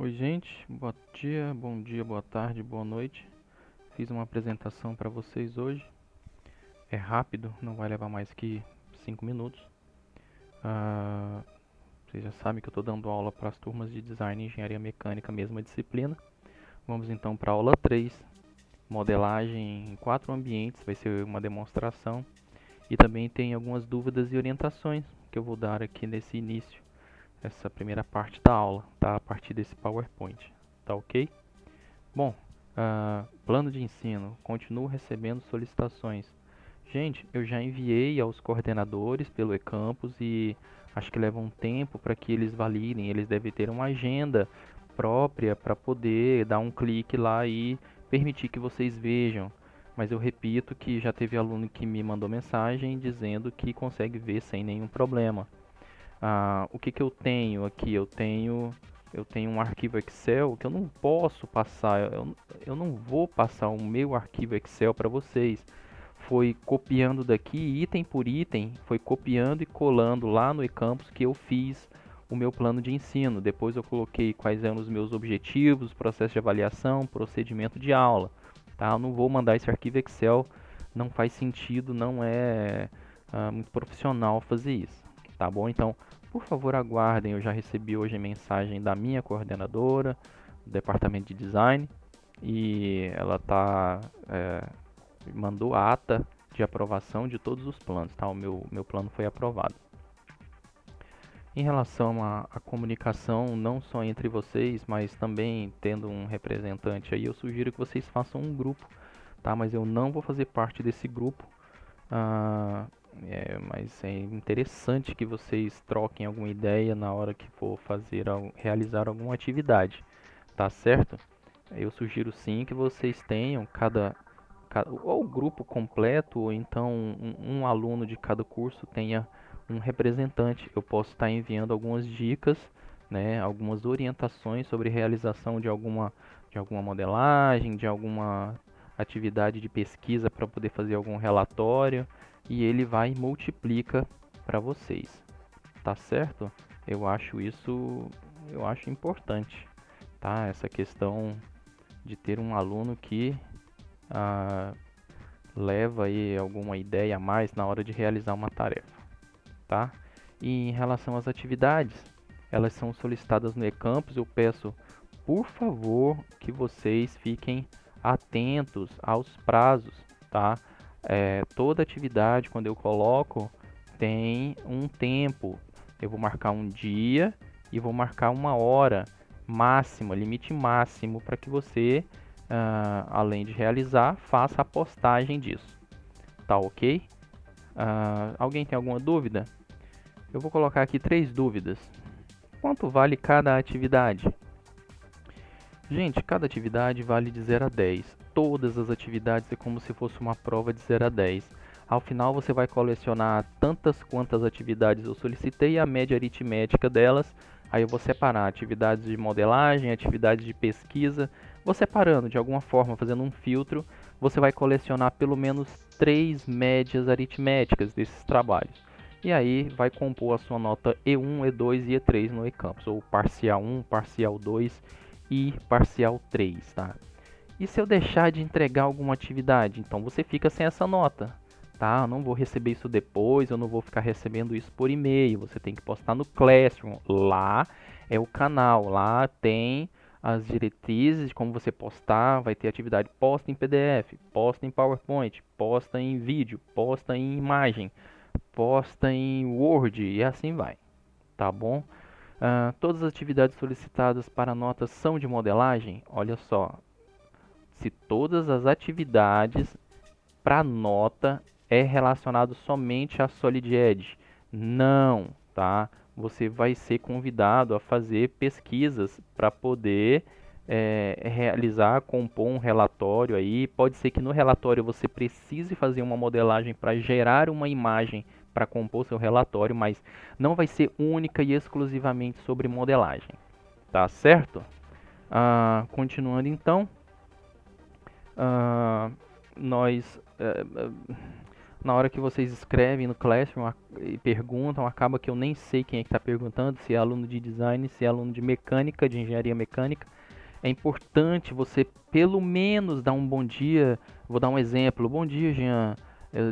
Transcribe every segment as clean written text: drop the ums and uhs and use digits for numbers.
Oi, gente, bom dia, boa tarde, boa noite. Fiz uma apresentação para vocês hoje. É rápido, não vai levar mais que 5 minutos. Ah, Vocês já sabem que eu estou dando aula para as turmas de design e engenharia mecânica, mesma disciplina. Vamos então para a aula 3, modelagem em 4 ambientes, vai ser uma demonstração. E também tem algumas dúvidas e orientações que eu vou dar aqui nesse início, essa primeira parte da aula, tá? A partir desse PowerPoint, tá ok? Bom, plano de ensino. Continuo recebendo solicitações. Gente, eu já enviei aos coordenadores pelo eCampus e acho que leva um tempo para que eles validem. Eles devem ter uma agenda própria para poder dar um clique lá e permitir que vocês vejam. Mas eu repito que já teve aluno que me mandou mensagem dizendo que consegue ver sem nenhum problema. O que que eu tenho aqui? Eu tenho um arquivo Excel que eu não posso passar, eu não vou passar o meu arquivo Excel para vocês. Foi copiando daqui, item por item, foi copiando e colando lá no eCampus que eu fiz o meu plano de ensino. Depois eu coloquei quais eram os meus objetivos, processo de avaliação, procedimento de aula. Tá? Eu não vou mandar esse arquivo Excel, não faz sentido, não é muito profissional fazer isso. Tá bom? Então, por favor, aguardem. Eu já recebi hoje mensagem da minha coordenadora do departamento de design e ela mandou a ata de aprovação de todos os planos, tá? O meu plano foi aprovado. Em relação à comunicação, não só entre vocês, mas também tendo um representante aí, eu sugiro que vocês façam um grupo, tá? Mas eu não vou fazer parte desse grupo. Ah, mas é interessante que vocês troquem alguma ideia na hora que for realizar alguma atividade, tá certo? Eu sugiro sim que vocês tenham ou o grupo completo, ou então um aluno de cada curso tenha um representante. Eu posso estar enviando algumas dicas, né, algumas orientações sobre realização de alguma modelagem, de alguma atividade de pesquisa para poder fazer algum relatório, e ele vai e multiplica para vocês, tá certo? Eu acho importante, tá? Essa questão de ter um aluno que ah, leva aí alguma ideia a mais na hora de realizar uma tarefa, tá? E em relação às atividades, elas são solicitadas no eCampus. Eu peço, por favor, que vocês fiquem atentos aos prazos, tá? Toda atividade, quando eu coloco, tem um tempo. Eu vou marcar um dia e vou marcar uma hora máxima, limite máximo, para que você, além de realizar, faça a postagem disso. Tá ok? Alguém tem alguma dúvida? Eu vou colocar aqui 3 dúvidas. Quanto vale cada atividade? Gente, cada atividade vale de 0 a 10. Todas as atividades é como se fosse uma prova de 0 a 10. Ao final você vai colecionar tantas quantas atividades eu solicitei e a média aritmética delas. Aí eu vou separar atividades de modelagem, atividades de pesquisa. Vou separando de alguma forma, fazendo um filtro. Você vai colecionar pelo menos 3 médias aritméticas desses trabalhos. E aí vai compor a sua nota E1, E2 e E3 no eCampus, ou parcial 1, parcial 2 e parcial 3, tá? E se eu deixar de entregar alguma atividade, então você fica sem essa nota, tá? Eu não vou receber isso depois, eu não vou ficar recebendo isso por e-mail. Você tem que postar no Classroom. Lá é o canal, lá tem as diretrizes de como você postar, vai ter atividade posta em PDF, posta em PowerPoint, posta em vídeo, posta em imagem, posta em Word e assim vai, tá bom? Todas as atividades solicitadas para notas são de modelagem? Olha só, se todas as atividades para nota é relacionado somente a Solid Edge, não, tá? Você vai ser convidado a fazer pesquisas para poder realizar, compor um relatório aí. Pode ser que no relatório você precise fazer uma modelagem para gerar uma imagem para compor seu relatório, mas não vai ser única e exclusivamente sobre modelagem, tá certo? Continuando então, ah, nós na hora que vocês escrevem no Classroom e perguntam, acaba que eu nem sei quem é que está perguntando, se é aluno de design, se é aluno de mecânica, de engenharia mecânica. É importante você pelo menos dar um bom dia. Vou dar um exemplo. Bom dia, Jean.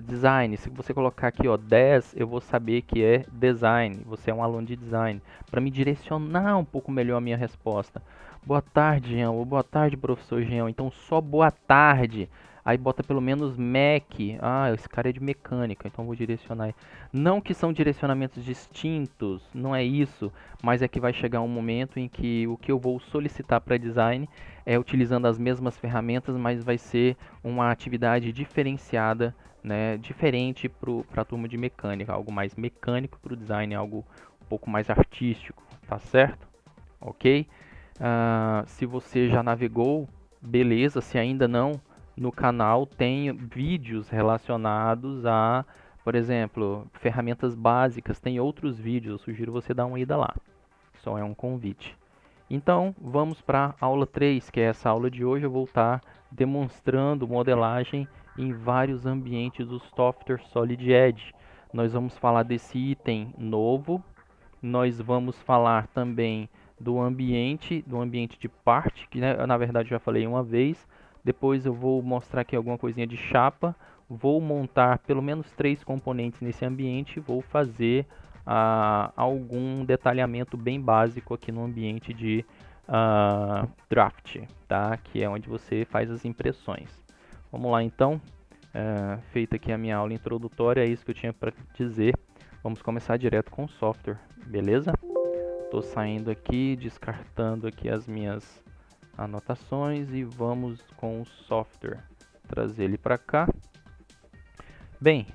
Design. Se você colocar aqui, ó, 10, eu vou saber que é design. Você é um aluno de design. Para me direcionar um pouco melhor a minha resposta. Boa tarde, Jean. Ou boa tarde, professor Jean. Então, só boa tarde. Aí bota pelo menos Mac. Ah, esse cara é de mecânica, então vou direcionar. Não que são direcionamentos distintos, não é isso, mas é que vai chegar um momento em que o que eu vou solicitar para design é utilizando as mesmas ferramentas, mas vai ser uma atividade diferenciada, né, diferente para a turma de mecânica, algo mais mecânico para o design, algo um pouco mais artístico, tá certo? Ok? Se você já navegou, beleza, se ainda não, no canal tem vídeos relacionados a, por exemplo, ferramentas básicas, tem outros vídeos, eu sugiro você dar uma ida lá, só é um convite. Então, vamos para a aula 3, que é essa aula de hoje. Eu vou estar demonstrando modelagem em vários ambientes do software Solid Edge. Nós vamos falar desse item novo, nós vamos falar também do ambiente de parte, que né, na verdade já falei uma vez. Depois eu vou mostrar aqui alguma coisinha de chapa. Vou montar pelo menos 3 componentes nesse ambiente. Vou fazer algum detalhamento bem básico aqui no ambiente de draft, tá? Que é onde você faz as impressões. Vamos lá então. Feita aqui a minha aula introdutória, é isso que eu tinha para dizer. Vamos começar direto com o software, beleza? Estou saindo aqui, descartando aqui as minhas anotações e vamos com o software. Trazer ele para cá. Bem,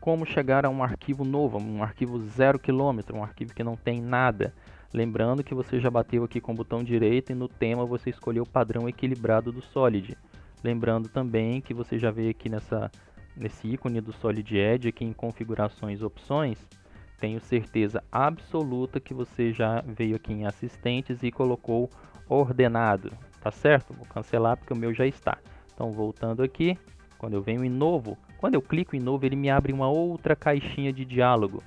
como chegar a um arquivo novo, um arquivo 0 km, um arquivo que não tem nada. Lembrando que você já bateu aqui com o botão direito e no tema você escolheu o padrão equilibrado do Solid. Lembrando também que você já veio aqui nesse ícone do Solid Edge, aqui em configurações opções, tenho certeza absoluta que você já veio aqui em assistentes e colocou ordenado, tá certo? Vou cancelar porque o meu já está. Então voltando aqui, quando eu venho em novo, quando eu clico em novo ele me abre uma outra caixinha de diálogo,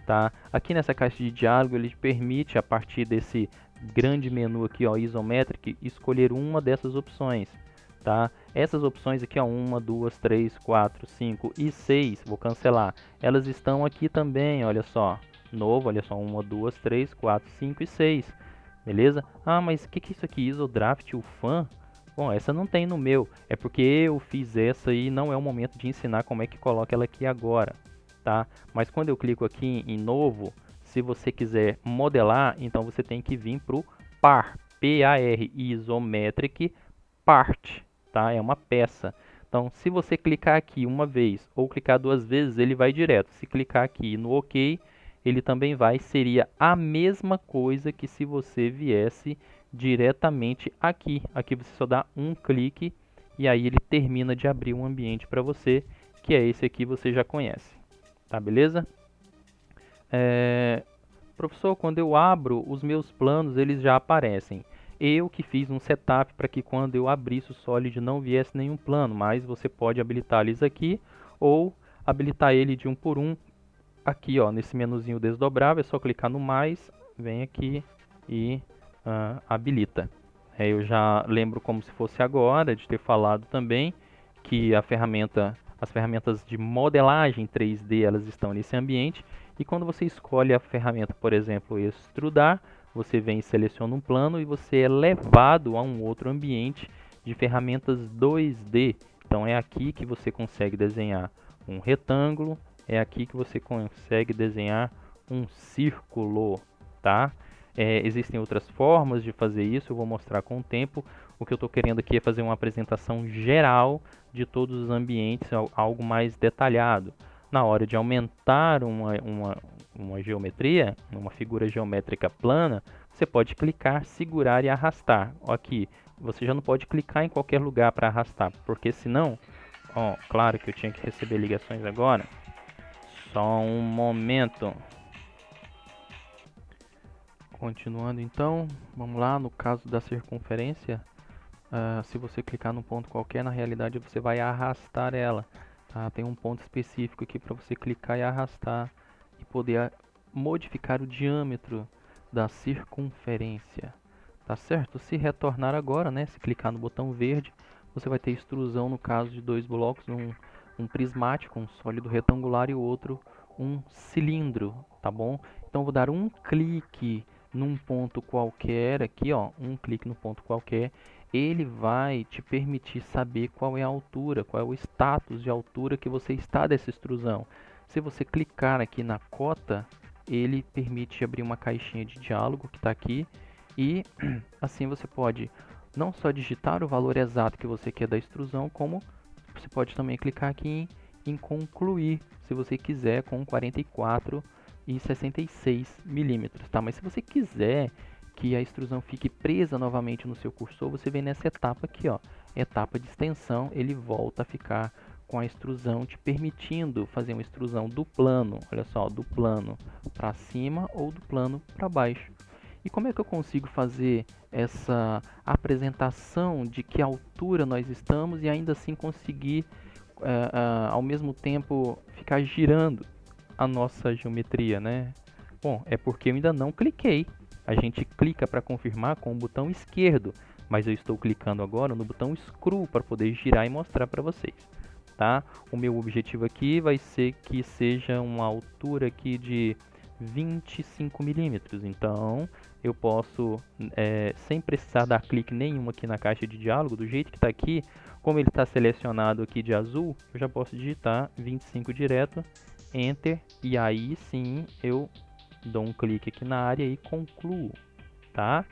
tá? Aqui nessa caixa de diálogo ele permite a partir desse grande menu aqui, ó, Isometric, escolher uma dessas opções. Tá? Essas opções aqui, ó, 1, 2, 3, 4, 5 e 6, vou cancelar. Elas estão aqui também, olha só. Novo, olha só, 1, 2, 3, 4, 5 e 6. Beleza? Ah, mas o que é isso aqui? Isodraft UFAN? Bom, essa não tem no meu. É porque eu fiz essa e não é o momento de ensinar como é que coloca ela aqui agora. Tá? Mas quando eu clico aqui em novo, se você quiser modelar, então você tem que vir para o PAR. P-A-R, Isometric Part. Tá? É uma peça. Então, se você clicar aqui uma vez ou clicar 2 vezes, ele vai direto. Se clicar aqui no OK, ele também vai. Seria a mesma coisa que se você viesse diretamente aqui. Aqui você só dá um clique e aí ele termina de abrir um ambiente para você, que é esse aqui, você já conhece. Tá, beleza? Professor, quando eu abro os meus planos, eles já aparecem. Eu que fiz um setup para que quando eu abrisse o Solid não viesse nenhum plano, mas você pode habilitar eles aqui ou habilitar ele de um por um. Aqui, ó, nesse menuzinho desdobrável, é só clicar no mais, vem aqui e habilita. Eu já lembro como se fosse agora de ter falado também que as ferramentas de modelagem 3D, elas estão nesse ambiente. E quando você escolhe a ferramenta, por exemplo, extrudar, você vem e seleciona um plano e você é levado a um outro ambiente de ferramentas 2D. Então é aqui que você consegue desenhar um retângulo, é aqui que você consegue desenhar um círculo, tá? Existem outras formas de fazer isso, eu vou mostrar com o tempo. O que eu estou querendo aqui é fazer uma apresentação geral de todos os ambientes, algo mais detalhado. Na hora de aumentar uma geometria, uma figura geométrica plana, você pode clicar, segurar e arrastar. Aqui, você já não pode clicar em qualquer lugar para arrastar, porque senão, ó, claro que eu tinha que receber ligações agora. Só um momento. Continuando então, vamos lá, no caso da circunferência, se você clicar num ponto qualquer, na realidade você vai arrastar ela. tá? Tem um ponto específico aqui para você clicar e arrastar e poder modificar o diâmetro da circunferência, tá certo? Se retornar agora, né, se clicar no botão verde, você vai ter extrusão no caso de dois blocos, um prismático, um sólido retangular e o outro um cilindro, tá bom? Então vou dar um clique num ponto qualquer aqui, ó, um clique no ponto qualquer, ele vai te permitir saber qual é a altura, qual é o status de altura que você está dessa extrusão. Se você clicar aqui na cota, ele permite abrir uma caixinha de diálogo que está aqui e assim você pode não só digitar o valor exato que você quer da extrusão, como você pode também clicar aqui em concluir, se você quiser, com 44 e 66 milímetros, tá? Mas se você quiser que a extrusão fique presa novamente no seu cursor, você vem nessa etapa aqui, ó, etapa de extensão, ele volta a ficar com a extrusão, te permitindo fazer uma extrusão do plano, olha só, do plano para cima ou do plano para baixo. E como é que eu consigo fazer essa apresentação de que altura nós estamos e ainda assim conseguir, ao mesmo tempo, ficar girando a nossa geometria, né? Bom, é porque eu ainda não cliquei. A gente clica para confirmar com o botão esquerdo, mas eu estou clicando agora no botão scroll para poder girar e mostrar para vocês, tá? O meu objetivo aqui vai ser que seja uma altura aqui de 25 milímetros, então eu posso, sem precisar dar clique nenhum aqui na caixa de diálogo, do jeito que está aqui, como ele está selecionado aqui de azul, eu já posso digitar 25 direto, Enter, e aí sim eu dou um clique aqui na área e concluo, tá?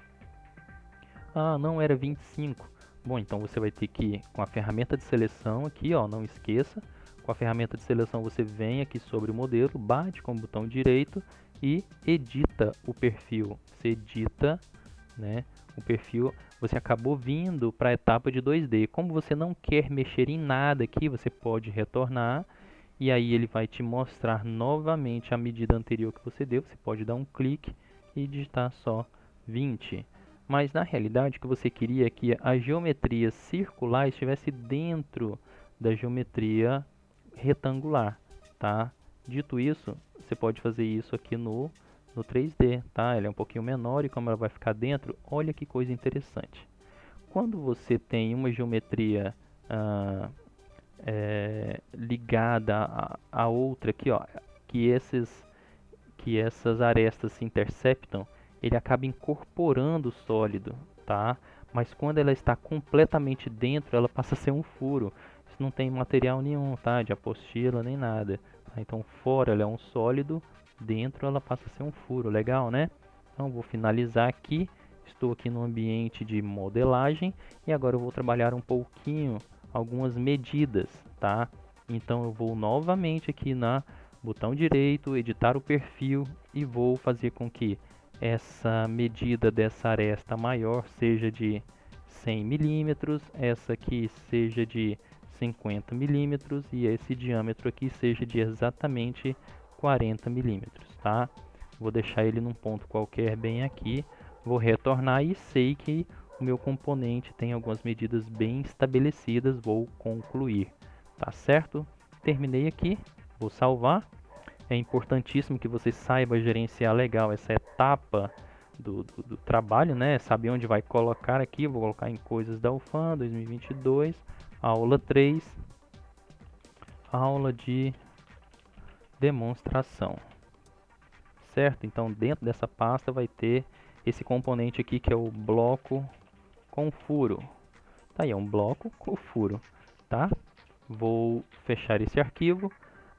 Ah, não era 25. Bom, então você vai ter que ir com a ferramenta de seleção aqui, ó, não esqueça. Com a ferramenta de seleção você vem aqui sobre o modelo, bate com o botão direito e edita o perfil. Você edita, né, o perfil, você acabou vindo para a etapa de 2D. Como você não quer mexer em nada aqui, você pode retornar e aí ele vai te mostrar novamente a medida anterior que você deu. Você pode dar um clique e digitar só 20. Mas na realidade o que você queria é que a geometria circular estivesse dentro da geometria retangular, tá? Dito isso, você pode fazer isso aqui no 3D, tá? Ela é um pouquinho menor e como ela vai ficar dentro, olha que coisa interessante. Quando você tem uma geometria ligada a outra aqui, ó, que essas arestas se interceptam, ele acaba incorporando o sólido, tá? Mas quando ela está completamente dentro, ela passa a ser um furo. Isso não tem material nenhum, tá? De apostila nem nada. Tá? Então fora ela é um sólido, dentro ela passa a ser um furo. Legal, né? Então vou finalizar aqui. Estou aqui no ambiente de modelagem e agora eu vou trabalhar um pouquinho algumas medidas, tá? Então eu vou novamente aqui na botão direito, editar o perfil e vou fazer com que essa medida dessa aresta maior seja de 100 milímetros, essa aqui seja de 50 milímetros e esse diâmetro aqui seja de exatamente 40 milímetros, tá? Vou deixar ele num ponto qualquer bem aqui, vou retornar e sei que o meu componente tem algumas medidas bem estabelecidas, vou concluir, tá certo? Terminei aqui, vou salvar. É importantíssimo que você saiba gerenciar legal essa etapa do trabalho, né? Saber onde vai colocar aqui, vou colocar em coisas da UFAM 2022, aula 3, aula de demonstração, certo? Então dentro dessa pasta vai ter esse componente aqui que é o bloco com furo. Tá aí, é um bloco com furo, tá? Vou fechar esse arquivo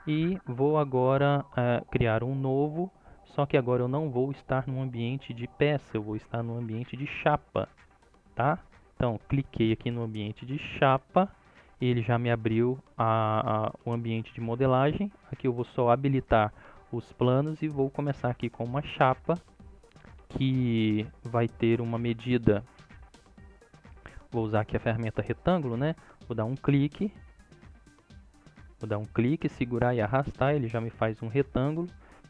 e vou agora criar um novo, só que agora eu não vou estar no ambiente de peça, eu vou estar no ambiente de chapa, tá? Então, cliquei aqui no ambiente de chapa, ele já me abriu o ambiente de modelagem. Aqui eu vou só habilitar os planos e vou começar aqui com uma chapa que vai ter uma medida. Vou usar aqui a ferramenta retângulo, né? Vou dar um clique, segurar e arrastar, ele já me faz um retângulo,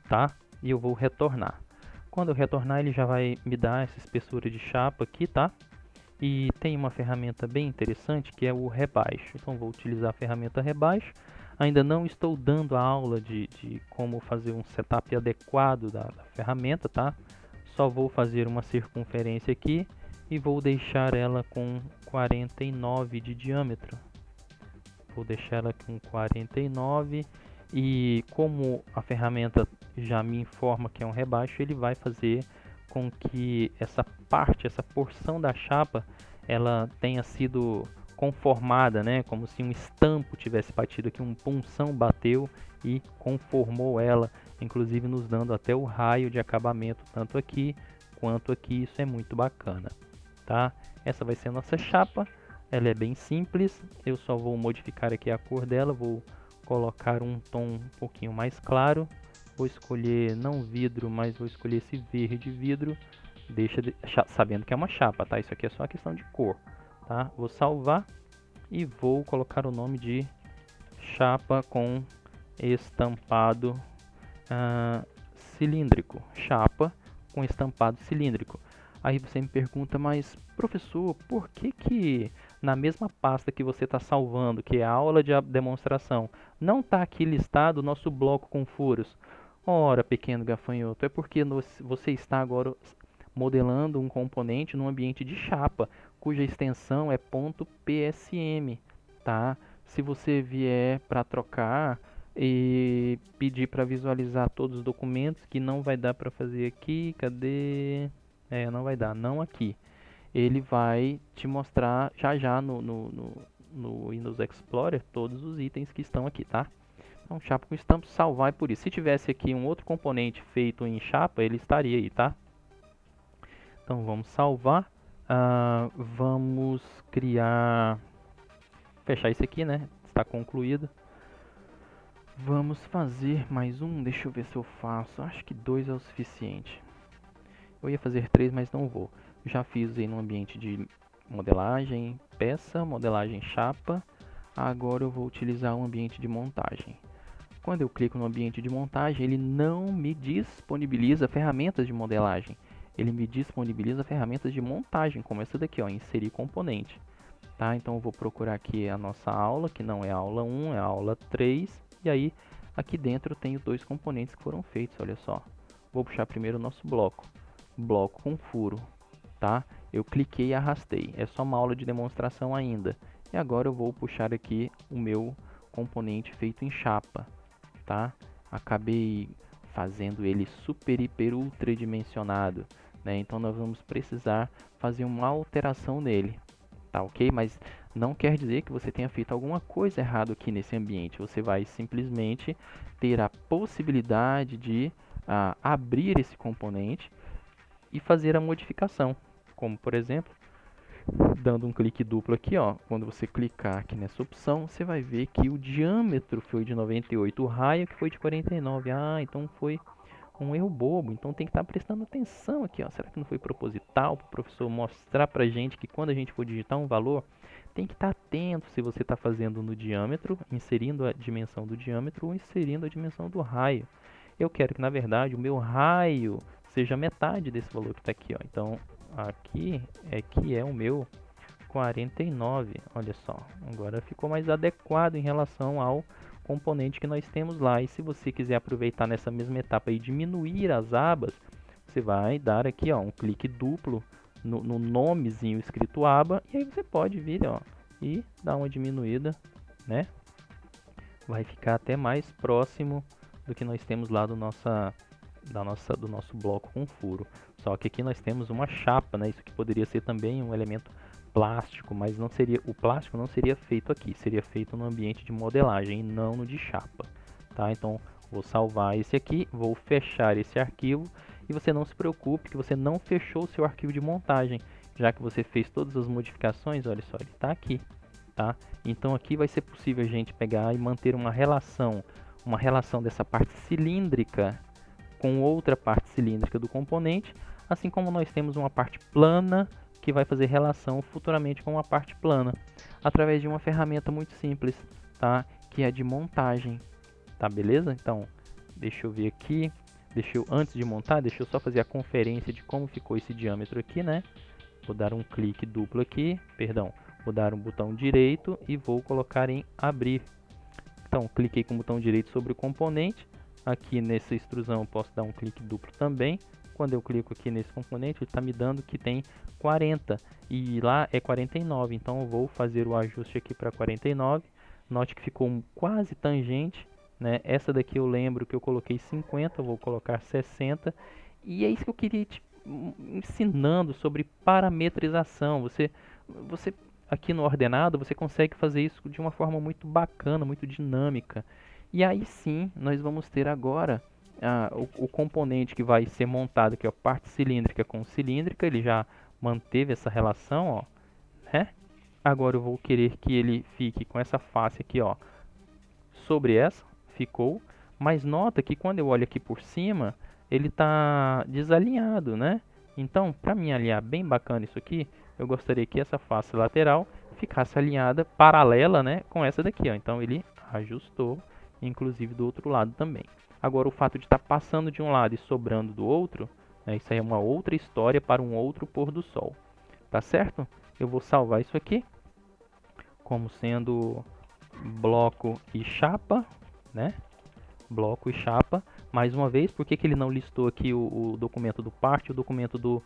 tá? E eu vou retornar. Quando eu retornar, ele já vai me dar essa espessura de chapa aqui, tá? E tem uma ferramenta bem interessante que é o rebaixo. Então vou utilizar a ferramenta rebaixo. Ainda não estou dando a aula de como fazer um setup adequado da ferramenta, tá? Só vou fazer uma circunferência aqui e vou deixar ela com 49 de diâmetro. Vou deixar ela com 49 e como a ferramenta já me informa que é um rebaixo, ele vai fazer com que essa parte, essa porção da chapa, ela tenha sido conformada, né? Como se um estampo tivesse batido aqui, um punção bateu e conformou ela, inclusive nos dando até o raio de acabamento, tanto aqui quanto aqui. Isso é muito bacana, tá? Essa vai ser a nossa chapa. Ela é bem simples, eu só vou modificar aqui a cor dela, vou colocar um tom um pouquinho mais claro. Vou escolher não vidro, mas vou escolher esse verde vidro, sabendo que é uma chapa, tá? Isso aqui é só uma questão de cor, tá? Vou salvar e vou colocar o nome de chapa com estampado cilíndrico. Chapa com estampado cilíndrico. Aí você me pergunta, mas professor, por que na mesma pasta que você está salvando, que é a aula de demonstração, não está aqui listado o nosso bloco com furos? Ora, pequeno gafanhoto, é porque você está agora modelando um componente num ambiente de chapa, cuja extensão é .psm, tá? Se você vier para trocar e pedir para visualizar todos os documentos, que não vai dar para fazer aqui, cadê? Não vai dar, não aqui. Ele vai te mostrar já no Windows Explorer todos os itens que estão aqui, tá? Então, chapa com estampa, salvar é por isso. Se tivesse aqui um outro componente feito em chapa, ele estaria aí, tá? Então, vamos salvar. Vamos criar... Fechar isso aqui, né? Está concluído. Vamos fazer mais um. Deixa eu ver se eu faço. Acho que 2 é o suficiente. Eu ia fazer 3, mas não vou. Já fiz aí no ambiente de modelagem peça, modelagem chapa. Agora eu vou utilizar o ambiente de montagem. Quando eu clico no ambiente de montagem, ele não me disponibiliza ferramentas de modelagem. Ele me disponibiliza ferramentas de montagem, como essa daqui, ó, inserir componente. Tá? Então eu vou procurar aqui a nossa aula, que não é a aula 1, é a aula 3. E aí, aqui dentro eu tenho 2 componentes que foram feitos, olha só. Vou puxar primeiro o nosso bloco. Bloco com furo, tá? Eu cliquei e arrastei. É só uma aula de demonstração ainda. E agora eu vou puxar aqui o meu componente feito em chapa, tá? Acabei fazendo ele super, hiper, ultra dimensionado, né? Então nós vamos precisar fazer uma alteração nele, tá ok? Mas não quer dizer que você tenha feito alguma coisa errada aqui nesse ambiente. Você vai simplesmente ter a possibilidade de abrir esse componente e fazer a modificação, como por exemplo, dando um clique duplo aqui, ó. Quando você clicar aqui nessa opção, você vai ver que o diâmetro foi de 98, o raio que foi de 49. Então foi um erro bobo. Então tem que estar prestando atenção aqui, ó. Será que não foi proposital para o professor mostrar pra gente que quando a gente for digitar um valor, tem que estar atento se você está fazendo no diâmetro, inserindo a dimensão do diâmetro ou inserindo a dimensão do raio. Eu quero que, na verdade, o meu raio seja metade desse valor que está aqui, ó. Então, aqui é que é o meu 49. Olha só, agora ficou mais adequado em relação ao componente que nós temos lá. E se você quiser aproveitar nessa mesma etapa e diminuir as abas, você vai dar aqui, ó, um clique duplo no nomezinho escrito aba, e aí você pode vir, ó, e dar uma diminuída, né? Vai ficar até mais próximo do que nós temos lá do nosso bloco com furo. Só que aqui nós temos uma chapa, né? Isso aqui poderia ser também um elemento plástico, mas não seria, o plástico não seria feito aqui, seria feito no ambiente de modelagem e não no de chapa, tá? Então vou salvar esse aqui, vou fechar esse arquivo e você não se preocupe que você não fechou o seu arquivo de montagem, já que você fez todas as modificações. Olha só, ele está aqui, tá? Então aqui vai ser possível a gente pegar e manter uma relação dessa parte cilíndrica com outra parte cilíndrica do componente, assim como nós temos uma parte plana que vai fazer relação futuramente com uma parte plana, através de uma ferramenta muito simples, tá? Que é de montagem, tá? Beleza? Então, deixa eu ver aqui, antes de montar, deixa eu só fazer a conferência de como ficou esse diâmetro aqui, né? Vou dar um clique duplo aqui, vou dar um botão direito e vou colocar em abrir. Então, cliquei com o botão direito sobre o componente. Aqui nessa extrusão eu posso dar um clique duplo também. Quando eu clico aqui nesse componente, ele está me dando que tem 40 e lá é 49. Então eu vou fazer o ajuste aqui para 49. Note que ficou quase tangente, né? Essa daqui eu lembro que eu coloquei 50, eu vou colocar 60. E é isso que eu queria te ensinando sobre parametrização. Você aqui no ordenado, você consegue fazer isso de uma forma muito bacana, muito dinâmica. E aí sim, nós vamos ter agora o componente que vai ser montado aqui, ó, parte cilíndrica com cilíndrica, ele já manteve essa relação, ó, né? Agora eu vou querer que ele fique com essa face aqui, ó, sobre essa, ficou, mas nota que quando eu olho aqui por cima, ele está desalinhado, né? Então, para mim alinhar bem bacana isso aqui, eu gostaria que essa face lateral ficasse alinhada paralela, né, com essa daqui, ó. Então ele ajustou, inclusive do outro lado também. Agora o fato de estar passando de um lado e sobrando do outro, né, isso aí é uma outra história para um outro pôr do sol. Tá certo? Eu vou salvar isso aqui como sendo bloco e chapa, né? Bloco e chapa. Mais uma vez, por que, que ele não listou aqui o documento do part e o documento do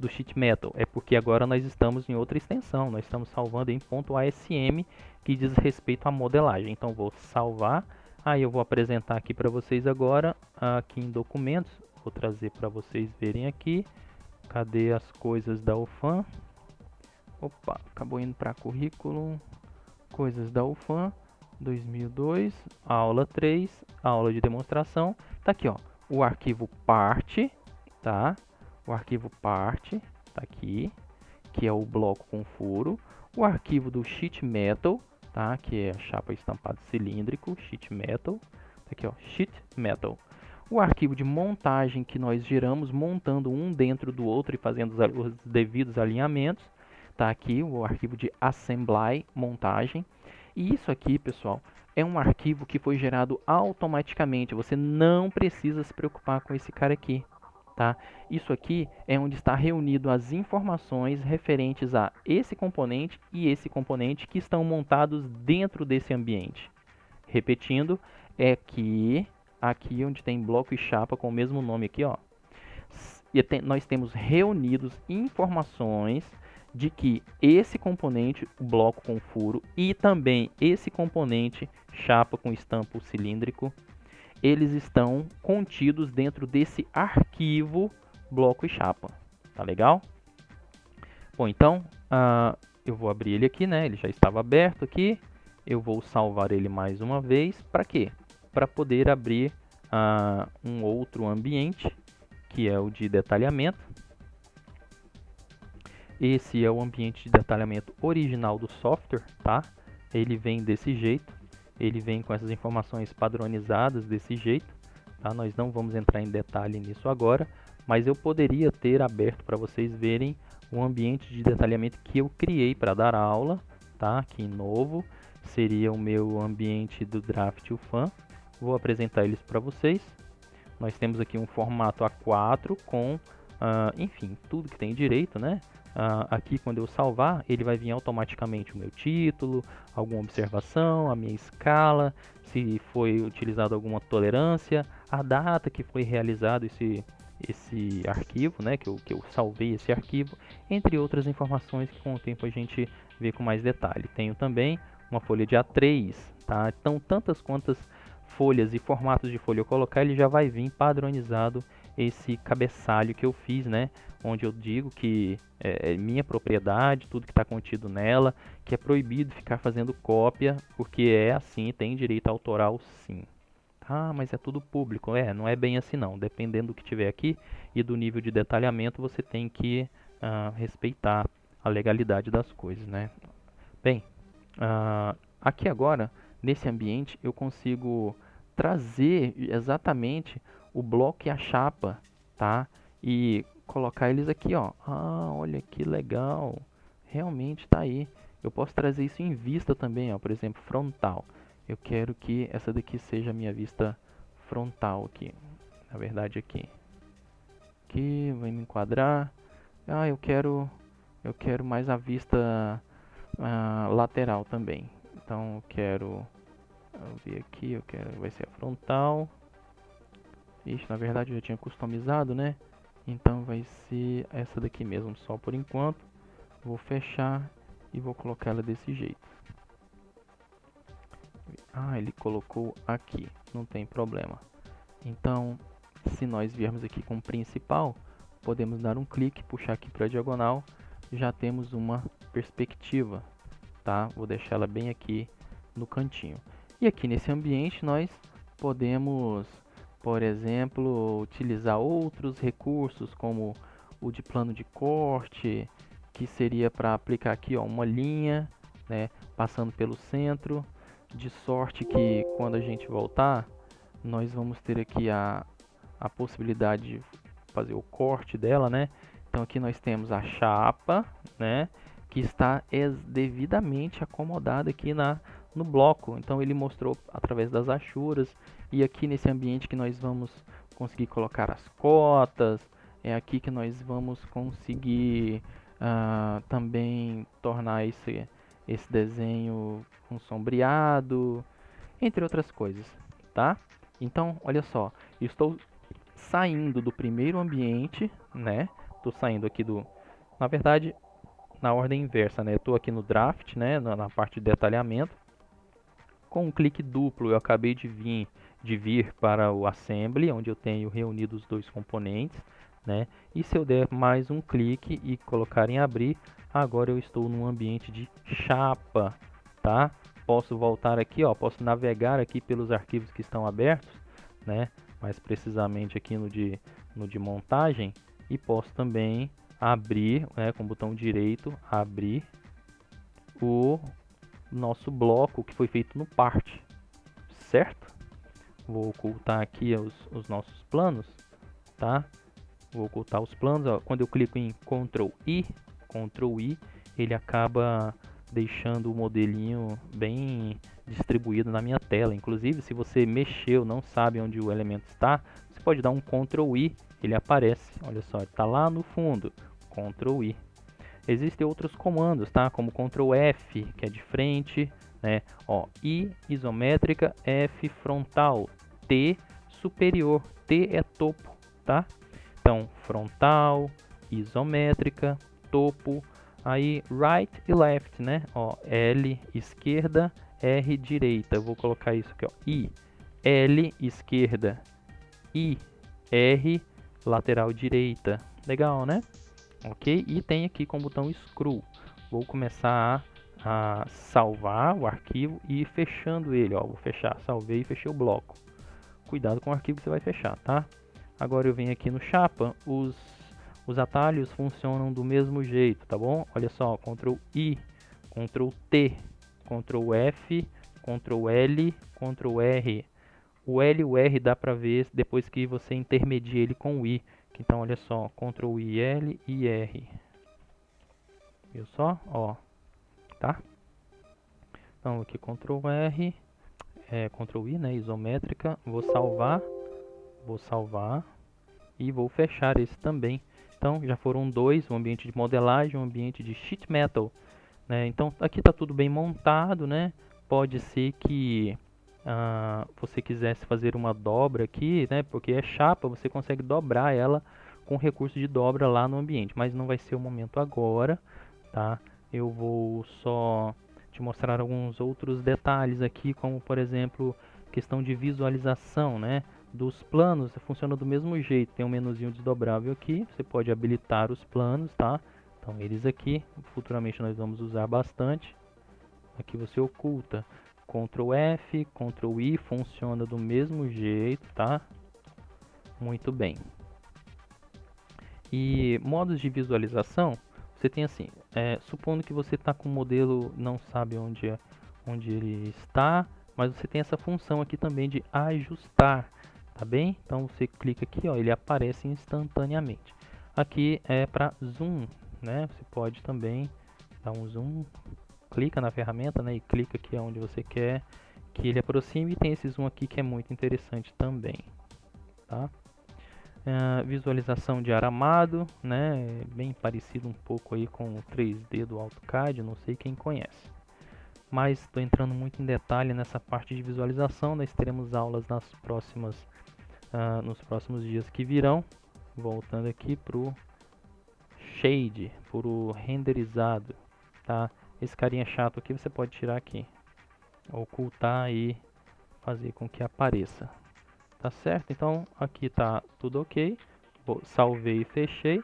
sheet metal? É porque agora nós estamos em outra extensão, nós estamos salvando em .asm, que diz respeito à modelagem. Então vou salvar, aí eu vou apresentar aqui para vocês agora, aqui em documentos, vou trazer para vocês verem aqui, cadê as coisas da UFAM? Opa, acabou indo para currículo, coisas da UFAM. 2002, aula 3, aula de demonstração. Tá aqui, ó, o arquivo part, tá? O arquivo part tá aqui, que é o bloco com furo. O arquivo do sheet metal, tá? Que é a chapa estampada cilíndrico, sheet metal. Tá aqui, ó, sheet metal. O arquivo de montagem que nós geramos montando um dentro do outro e fazendo os devidos alinhamentos. Tá aqui o arquivo de assembly, montagem. E isso aqui, pessoal, é um arquivo que foi gerado automaticamente. Você não precisa se preocupar com esse cara aqui, tá? Isso aqui é onde está reunido as informações referentes a esse componente e esse componente que estão montados dentro desse ambiente. Repetindo, é aqui onde tem bloco e chapa com o mesmo nome aqui, ó. E nós temos reunidos informações de que esse componente, o bloco com furo, e também esse componente, chapa com estampo cilíndrico, eles estão contidos dentro desse arquivo bloco e chapa. Tá legal? Bom, então, eu vou abrir ele aqui, né? Ele já estava aberto aqui. Eu vou salvar ele mais uma vez. Para quê? Para poder abrir um outro ambiente, que é o de detalhamento. Esse é o ambiente de detalhamento original do software, tá? Ele vem desse jeito, ele vem com essas informações padronizadas desse jeito, tá? Nós não vamos entrar em detalhe nisso agora, mas eu poderia ter aberto para vocês verem o ambiente de detalhamento que eu criei para dar aula, tá? Aqui em novo, seria o meu ambiente do Draft UFAM. Vou apresentar eles para vocês. Nós temos aqui um formato A4 com, enfim, tudo que tem direito, né? Aqui quando eu salvar, ele vai vir automaticamente o meu título, alguma observação, a minha escala, se foi utilizado alguma tolerância, a data que foi realizado esse arquivo, né, que eu salvei esse arquivo, entre outras informações que com o tempo a gente vê com mais detalhe. Tenho também uma folha de A3, tá? Então, tantas quantas folhas e formatos de folha eu colocar, ele já vai vir padronizado esse cabeçalho que eu fiz, né? Onde eu digo que é minha propriedade, tudo que está contido nela, que é proibido ficar fazendo cópia, porque é assim, tem direito autoral sim. Ah, mas é tudo público. Não é bem assim não. Dependendo do que tiver aqui e do nível de detalhamento, você tem que respeitar a legalidade das coisas, né? Bem, aqui agora, nesse ambiente, eu consigo trazer exatamente o bloco e a chapa, tá? E colocar eles aqui, ó. Olha que legal. Realmente tá aí. Eu posso trazer isso em vista também, ó. Por exemplo, frontal. Eu quero que essa daqui seja a minha vista frontal aqui. Na verdade aqui. Aqui, vai me enquadrar. Eu quero mais a vista lateral também. Então eu quero Vamos ver aqui, eu quero, vai ser a frontal. Ixi, na verdade eu já tinha customizado, né? Então vai ser essa daqui mesmo, só por enquanto. Vou fechar e vou colocar ela desse jeito. Ah, ele colocou aqui, não tem problema. Então, se nós viermos aqui com o principal, podemos dar um clique, puxar aqui para a diagonal, já temos uma perspectiva, tá? Vou deixar ela bem aqui no cantinho. E aqui nesse ambiente nós podemos, por exemplo, utilizar outros recursos como o de plano de corte, que seria para aplicar aqui, ó, uma linha, né, passando pelo centro, de sorte que quando a gente voltar, nós vamos ter aqui a possibilidade de fazer o corte dela, né? Então aqui nós temos a chapa, né, que está devidamente acomodada aqui no bloco. Então ele mostrou através das achuras, e aqui nesse ambiente que nós vamos conseguir colocar as cotas, é aqui que nós vamos conseguir também tornar esse desenho com sombreado, entre outras coisas, tá? Então, olha só, eu estou saindo do primeiro ambiente, né? Estou saindo aqui na verdade, na ordem inversa, né? Estou aqui no draft, né? Na parte de detalhamento. Com um clique duplo, eu acabei de vir para o assembly, onde eu tenho reunido os dois componentes, né? E se eu der mais um clique e colocar em abrir, agora eu estou num ambiente de chapa, tá? Posso voltar aqui, ó, posso navegar aqui pelos arquivos que estão abertos, né? Mais precisamente aqui no de montagem, e posso também abrir, né, com o botão direito, abrir o nosso bloco que foi feito no part, certo? Vou ocultar aqui os nossos planos, tá? Vou ocultar os planos, ó. Quando eu clico em Ctrl I, ele acaba deixando o modelinho bem distribuído na minha tela. Inclusive, se você mexeu, não sabe onde o elemento está, você pode dar um Ctrl I, ele aparece. Olha só, está lá no fundo. Ctrl I. Existem outros comandos, tá? Como Ctrl F, que é de frente, né? Ó, I isométrica, F frontal, T superior, T é topo, tá? Então, frontal, isométrica, topo, aí right e left, né? Ó, L esquerda, R direita. Eu vou colocar isso aqui, ó, I, L esquerda, I, R lateral direita. Legal, né? Ok? E tem aqui com o botão Screw. Vou começar a salvar o arquivo e ir fechando ele. Ó, vou fechar, salvei e fechei o bloco. Cuidado com o arquivo que você vai fechar, tá? Agora eu venho aqui no chapa, os atalhos funcionam do mesmo jeito, tá bom? Olha só, Ctrl I, Ctrl T, Ctrl F, Ctrl L, Ctrl R. O L e o R dá pra ver depois que você intermedia ele com o I. Então olha só, Ctrl I, L e R. Viu só? Ó, tá? Então aqui Ctrl R, Ctrl I, né, isométrica. Vou salvar e vou fechar esse também. Então já foram dois, um ambiente de modelagem, um ambiente de sheet metal, né? Então aqui está tudo bem montado, né? Pode ser que você quisesse fazer uma dobra aqui, né? Porque é chapa, você consegue dobrar ela com recurso de dobra lá no ambiente, mas não vai ser o momento agora, tá? Eu vou só te mostrar alguns outros detalhes aqui, como por exemplo, questão de visualização, né? Dos planos, funciona do mesmo jeito. Tem um menuzinho desdobrável aqui, você pode habilitar os planos, tá? Então eles aqui, futuramente nós vamos usar bastante. Aqui você oculta. Ctrl F, Ctrl I, funciona do mesmo jeito, tá? Muito bem. E modos de visualização, você tem assim, supondo que você está com o modelo, não sabe onde ele está, mas você tem essa função aqui também de ajustar, tá bem? Então você clica aqui, ó, ele aparece instantaneamente. Aqui é para zoom, né? Você pode também dar um zoom, clica na ferramenta, né, e clica aqui onde você quer que ele aproxime, e tem esse zoom aqui que é muito interessante também, tá? Visualização de aramado, né, bem parecido um pouco aí com o 3D do AutoCAD, não sei quem conhece. mas estou entrando muito em detalhe nessa parte de visualização. Nós teremos aulas nos próximos dias que virão. Voltando aqui para o shade, para o renderizado, tá? Esse carinha chato aqui você pode tirar aqui, ocultar e fazer com que apareça, tá certo? Então aqui tá tudo ok, salvei e fechei,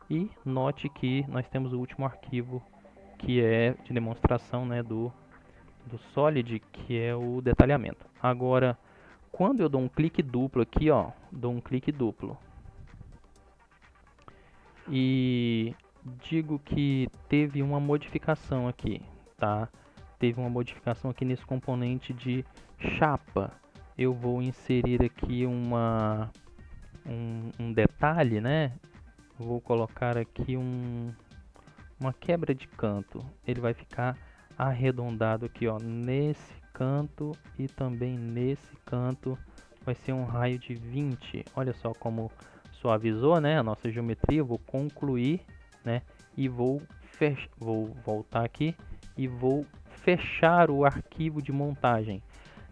e note que nós temos o último arquivo que é de demonstração, né, do Solid, que é o detalhamento. Agora, quando eu dou um clique duplo aqui, ó, dou um clique duplo e digo que teve uma modificação aqui, tá? Teve uma modificação aqui nesse componente de chapa. Eu vou inserir aqui um detalhe, né? Vou colocar aqui uma quebra de canto. Ele vai ficar arredondado aqui, ó, nesse canto e também nesse canto. Vai ser um raio de 20. Olha só como suavizou, né, a nossa geometria. Eu vou concluir, né, e vou voltar aqui e vou fechar o arquivo de montagem.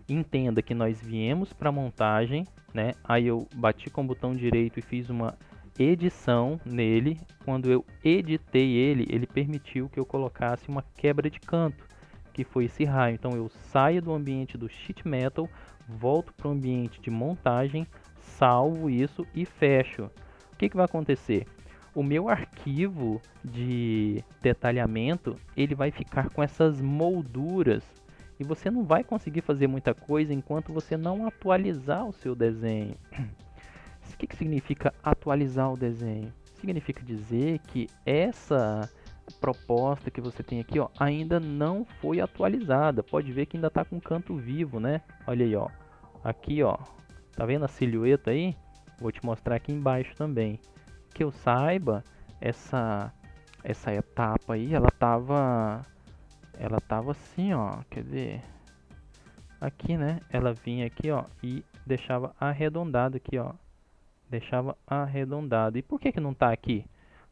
Entenda que nós viemos para montagem, né? Aí eu bati com o botão direito e fiz uma edição nele. Quando eu editei ele, ele permitiu que eu colocasse uma quebra de canto, que foi esse raio. Então eu saio do ambiente do sheet metal, volto para o ambiente de montagem, salvo isso e fecho. O que vai acontecer? O meu arquivo de detalhamento, ele vai ficar com essas molduras e você não vai conseguir fazer muita coisa enquanto você não atualizar o seu desenho. O que significa atualizar o desenho? Significa dizer que essa proposta que você tem aqui, ó, ainda não foi atualizada. Pode ver que ainda está com canto vivo, né? Olha aí, ó. Aqui, ó. Tá vendo a silhueta aí? Vou te mostrar aqui embaixo também. Que eu saiba, essa etapa aí, ela tava assim, ó. Quer ver? Aqui, né? Ela vinha aqui, ó, e deixava arredondado aqui, ó. Deixava arredondado. E por que que não está aqui?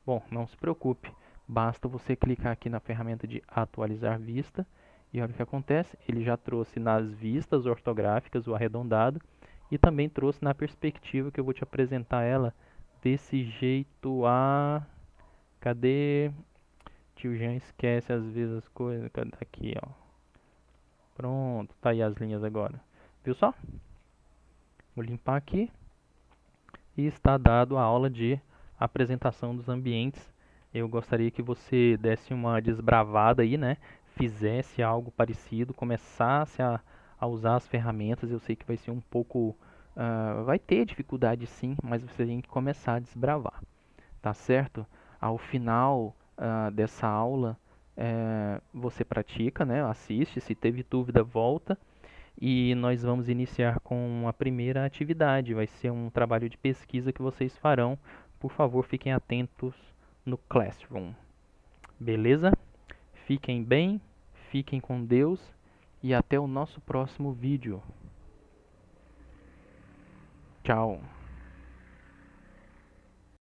Bom, não se preocupe. Basta você clicar aqui na ferramenta de atualizar vista. E olha o que acontece. Ele já trouxe nas vistas ortográficas o arredondado. E também trouxe na perspectiva, que eu vou te apresentar ela desse jeito a... Cadê? Tio Jean esquece às vezes as coisas. Aqui, ó. Pronto, tá aí as linhas agora. Viu só? Vou limpar aqui. E está dado a aula de apresentação dos ambientes. Eu gostaria que você desse uma desbravada aí, né? Fizesse algo parecido, começasse a usar as ferramentas. Eu sei que vai ser um pouco... vai ter dificuldade sim, mas você tem que começar a desbravar, tá certo? Ao final dessa aula, você pratica, né? Assiste, se teve dúvida, volta. E nós vamos iniciar com a primeira atividade. Vai ser um trabalho de pesquisa que vocês farão. Por favor, fiquem atentos no Classroom. Beleza? Fiquem bem, fiquem com Deus e até o nosso próximo vídeo. Tchau!